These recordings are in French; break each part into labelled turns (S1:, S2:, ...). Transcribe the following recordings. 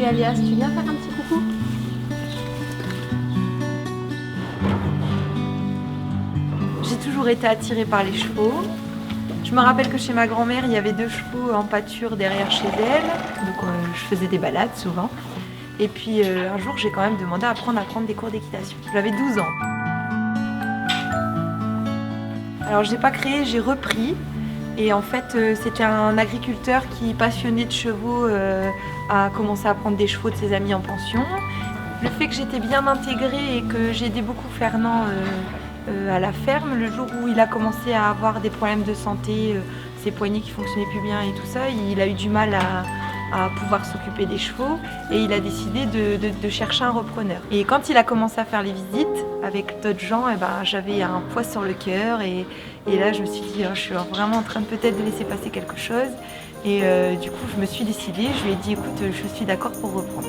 S1: Et Alias, tu viens faire un petit coucou? J'ai toujours été attirée par les chevaux. Je me rappelle que chez ma grand-mère, il y avait 2 chevaux en pâture derrière chez elle. Donc je faisais des balades souvent. Et puis un jour, j'ai quand même demandé à prendre des cours d'équitation. J'avais 12 ans. Alors je n'ai pas créé, j'ai repris. Et en fait, c'était un agriculteur qui, passionné de chevaux, a commencé à prendre des chevaux de ses amis en pension. Le fait que j'étais bien intégrée et que j'ai aidé beaucoup Fernand à la ferme, le jour où il a commencé à avoir des problèmes de santé, ses poignets qui fonctionnaient plus bien et tout ça, il a eu du mal à pouvoir s'occuper des chevaux et il a décidé de chercher un repreneur. Et quand il a commencé à faire les visites avec d'autres gens, et ben, j'avais un poids sur le cœur et là je me suis dit, je suis vraiment en train de peut-être de laisser passer quelque chose. Et du coup je me suis décidée, je lui ai dit écoute, je suis d'accord pour reprendre.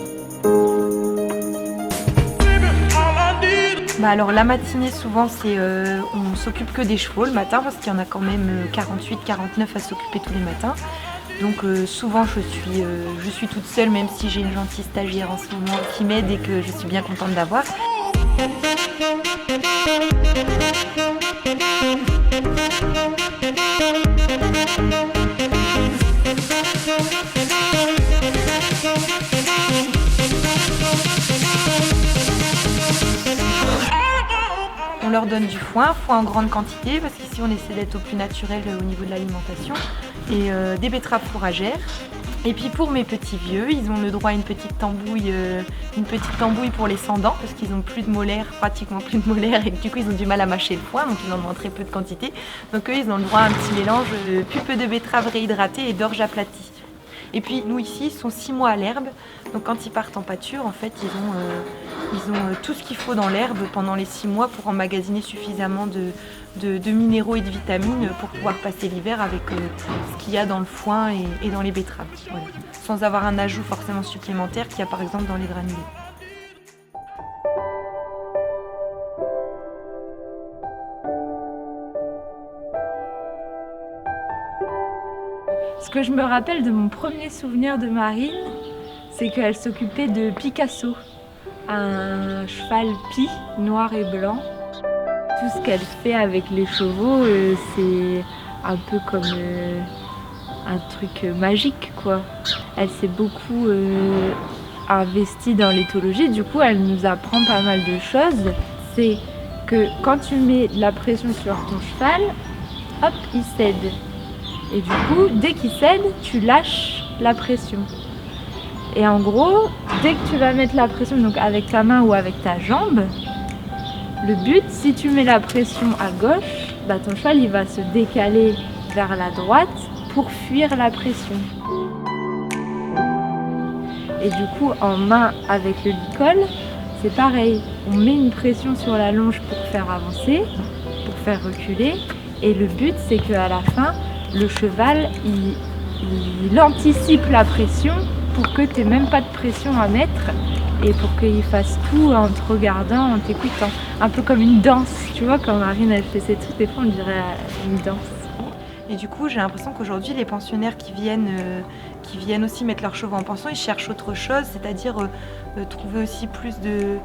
S1: Bah alors la matinée souvent c'est on s'occupe que des chevaux le matin parce qu'il y en a quand même 48-49 à s'occuper tous les matins. Donc souvent je suis toute seule même si j'ai une gentille stagiaire en ce moment qui m'aide et que je suis bien contente d'avoir. On leur donne du foin en grande quantité parce qu'ici on essaie d'être au plus naturel au niveau de l'alimentation et des betteraves fourragères. Et puis pour mes petits vieux, ils ont le droit à une petite tambouille pour les sans dents parce qu'ils n'ont plus de molaires, pratiquement plus de molaires et du coup ils ont du mal à mâcher le foin donc ils en ont très peu de quantité. Donc eux ils ont le droit à un petit mélange de pulpe de betterave réhydratée et d'orge aplatie. Et puis nous ici, ils sont 6 mois à l'herbe, donc quand ils partent en pâture, en fait, ils ont tout ce qu'il faut dans l'herbe pendant les 6 mois pour emmagasiner suffisamment de minéraux et de vitamines pour pouvoir passer l'hiver avec ce qu'il y a dans le foin et dans les betteraves. Voilà. Sans avoir un ajout forcément supplémentaire qu'il y a par exemple dans les granulés.
S2: Ce que je me rappelle de mon premier souvenir de Marine, c'est qu'elle s'occupait de Picasso, un cheval pie noir et blanc. Tout ce qu'elle fait avec les chevaux, c'est un peu comme un truc magique, quoi. Elle s'est beaucoup investie dans l'éthologie, du coup elle nous apprend pas mal de choses. C'est que quand tu mets de la pression sur ton cheval, hop, il cède. Et du coup, dès qu'il cède, tu lâches la pression. Et en gros, dès que tu vas mettre la pression donc avec ta main ou avec ta jambe, le but, si tu mets la pression à gauche, bah ton cheval il va se décaler vers la droite pour fuir la pression. Et du coup, en main avec le licol, c'est pareil. On met une pression sur la longe pour faire avancer, pour faire reculer. Et le but, c'est qu'à la fin, le cheval, il anticipe la pression pour que tu n'aies même pas de pression à mettre et pour qu'il fasse tout en te regardant, en t'écoutant. Un peu comme une danse, tu vois, quand Marine elle fait ses trucs, des fois on dirait une danse.
S1: Et du coup, j'ai l'impression qu'aujourd'hui, les pensionnaires qui viennent aussi mettre leurs chevaux en pension, ils cherchent autre chose, c'est-à-dire trouver aussi plus de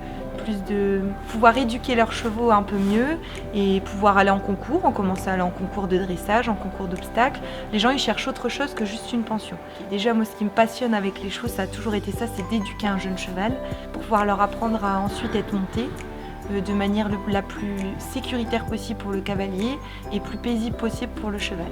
S1: pouvoir éduquer leurs chevaux un peu mieux et pouvoir aller en concours. On commence à aller en concours de dressage, en concours d'obstacles. Les gens, ils cherchent autre chose que juste une pension. Déjà, moi, ce qui me passionne avec les chevaux, ça a toujours été ça, c'est d'éduquer un jeune cheval pour pouvoir leur apprendre à ensuite être monté de manière la plus sécuritaire possible pour le cavalier et plus paisible possible pour le cheval.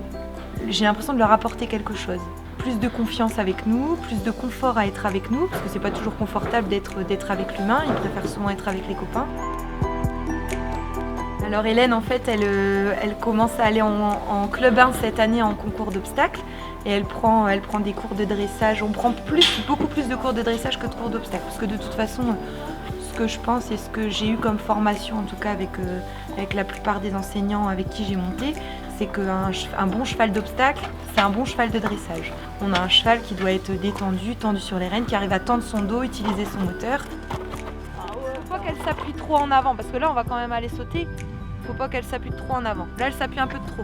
S1: J'ai l'impression de leur apporter quelque chose. Plus de confiance avec nous, plus de confort à être avec nous, parce que c'est pas toujours confortable d'être avec l'humain, ils préfèrent souvent être avec les copains. Alors Hélène, en fait, elle commence à aller en club 1 cette année en concours d'obstacles et elle prend des cours de dressage. On prend beaucoup plus de cours de dressage que de cours d'obstacles, parce que de toute façon, ce que je pense et ce que j'ai eu comme formation, en tout cas avec la plupart des enseignants avec qui j'ai monté, c'est qu'un bon cheval d'obstacle, c'est un bon cheval de dressage. On a un cheval qui doit être détendu, tendu sur les rênes, qui arrive à tendre son dos, utiliser son moteur. Faut pas qu'elle s'appuie trop en avant, parce que là on va quand même aller sauter. Faut pas qu'elle s'appuie trop en avant. Là elle s'appuie un peu de trop.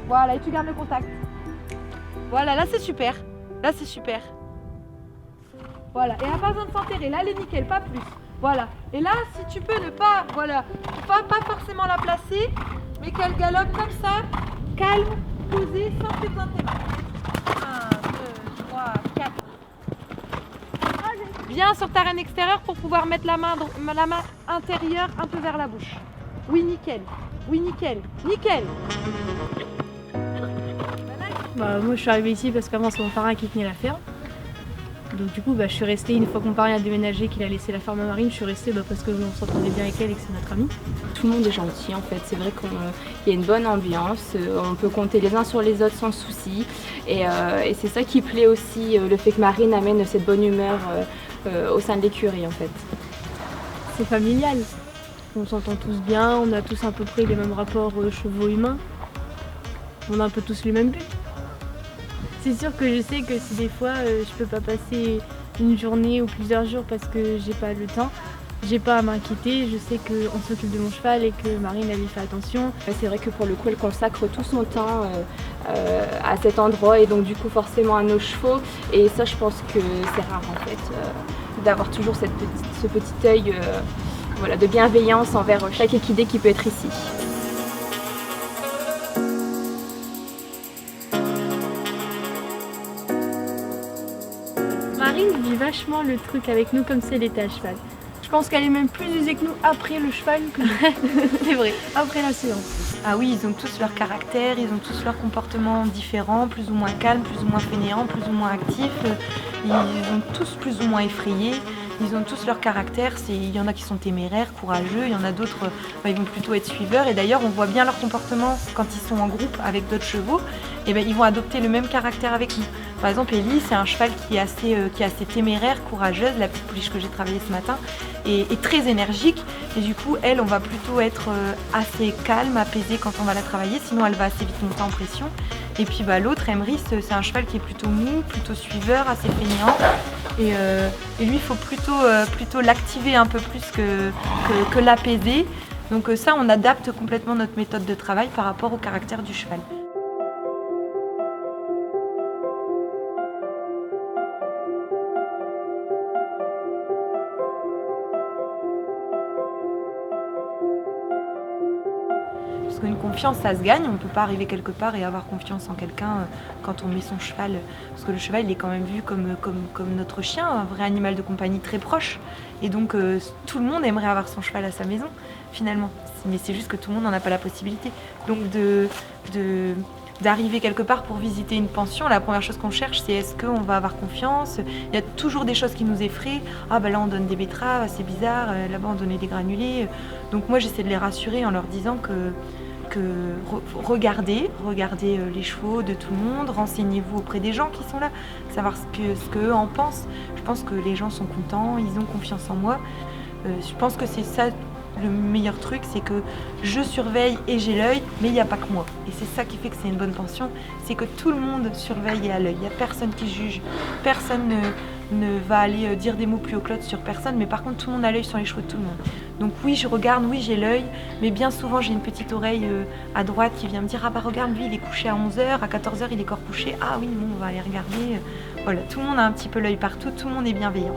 S1: Voilà, et tu gardes le contact. Voilà, là c'est super. Là c'est super. Voilà, et elle n'a pas besoin de s'enterrer. Là, elle est nickel, pas plus. Voilà. Et là, si tu peux ne pas, voilà, pas forcément la placer, mais qu'elle galope comme ça, calme, posée, sans que tu aies besoin de tes mains. 1, 2, 3, 4. Bien sur ta reine extérieure pour pouvoir mettre la main intérieure un peu vers la bouche. Oui, nickel. Oui, nickel. Nickel.
S3: Bah, moi je suis arrivée ici parce qu'avant c'est mon parrain qui tenait la ferme. Donc du coup je suis restée une fois que mon parrain a déménagé, qu'il a laissé la ferme à Marine, je suis restée parce que on s'entendait bien avec elle et que c'est notre amie.
S4: Tout le monde est gentil en fait, c'est vrai qu'il y a une bonne ambiance, on peut compter les uns sur les autres sans souci et c'est ça qui plaît aussi, le fait que Marine amène cette bonne humeur au sein de l'écurie en fait.
S3: C'est familial, on s'entend tous bien, on a tous à peu près les mêmes rapports chevaux-humains, on a un peu tous les mêmes buts. C'est sûr que je sais que si des fois je peux pas passer une journée ou plusieurs jours parce que j'ai pas le temps, j'ai pas à m'inquiéter, je sais qu'on s'occupe de mon cheval et que Marine elle y fait attention.
S4: C'est vrai que pour le coup elle consacre tout son temps à cet endroit et donc du coup forcément à nos chevaux et ça je pense que c'est rare en fait d'avoir toujours ce petit œil voilà, de bienveillance envers chaque équidé qui peut être ici.
S3: Marine vit vachement le truc avec nous comme si elle était à cheval. Je pense qu'elle est même plus usée que nous après le cheval que nous.
S1: C'est vrai.
S3: Après la séance.
S1: Ah oui, ils ont tous leur caractère, ils ont tous leur comportement différent, plus ou moins calme, plus ou moins fainéant, plus ou moins actif. Ils ont tous plus ou moins effrayés. Ils ont tous leur caractère, il y en a qui sont téméraires, courageux, il y en a d'autres, ils vont plutôt être suiveurs. Et d'ailleurs, on voit bien leur comportement quand ils sont en groupe avec d'autres chevaux, et ils vont adopter le même caractère avec nous. Par exemple, Ellie, c'est un cheval qui est assez téméraire, courageuse, la petite pouliche que j'ai travaillée ce matin, et très énergique. Et du coup, elle, on va plutôt être assez calme, apaisée quand on va la travailler, sinon elle va assez vite monter en pression. Et puis l'autre, Emrys, c'est un cheval qui est plutôt mou, plutôt suiveur, assez fainéant. Et lui, il faut plutôt l'activer un peu plus que l'apaiser. Donc ça, on adapte complètement notre méthode de travail par rapport au caractère du cheval. Parce qu'une confiance, ça se gagne, on ne peut pas arriver quelque part et avoir confiance en quelqu'un quand on met son cheval. Parce que le cheval, il est quand même vu comme notre chien, un vrai animal de compagnie très proche. Et donc, tout le monde aimerait avoir son cheval à sa maison, finalement. Mais c'est juste que tout le monde n'en a pas la possibilité. Donc, d'arriver quelque part pour visiter une pension, la première chose qu'on cherche, c'est est-ce qu'on va avoir confiance. Il y a toujours des choses qui nous effraient. Ah là on donne des betteraves, c'est bizarre, là-bas on donnait des granulés. Donc moi j'essaie de les rassurer en leur disant que regardez les chevaux de tout le monde, renseignez-vous auprès des gens qui sont là, savoir ce qu'eux en pensent. Je pense que les gens sont contents, ils ont confiance en moi. Je pense que c'est ça le meilleur truc, c'est que je surveille et j'ai l'œil, mais il n'y a pas que moi. Et c'est ça qui fait que c'est une bonne pension, c'est que tout le monde surveille et a l'œil. Il n'y a personne qui juge, personne ne va aller dire des mots plus haut que l'autre sur personne, mais par contre tout le monde a l'œil sur les chevaux de tout le monde. Donc oui, je regarde, oui j'ai l'œil, mais bien souvent j'ai une petite oreille à droite qui vient me dire « Ah bah regarde, lui il est couché à 11h, à 14h il est encore couché, ah oui bon on va aller regarder ». Voilà, tout le monde a un petit peu l'œil partout, tout le monde est bienveillant.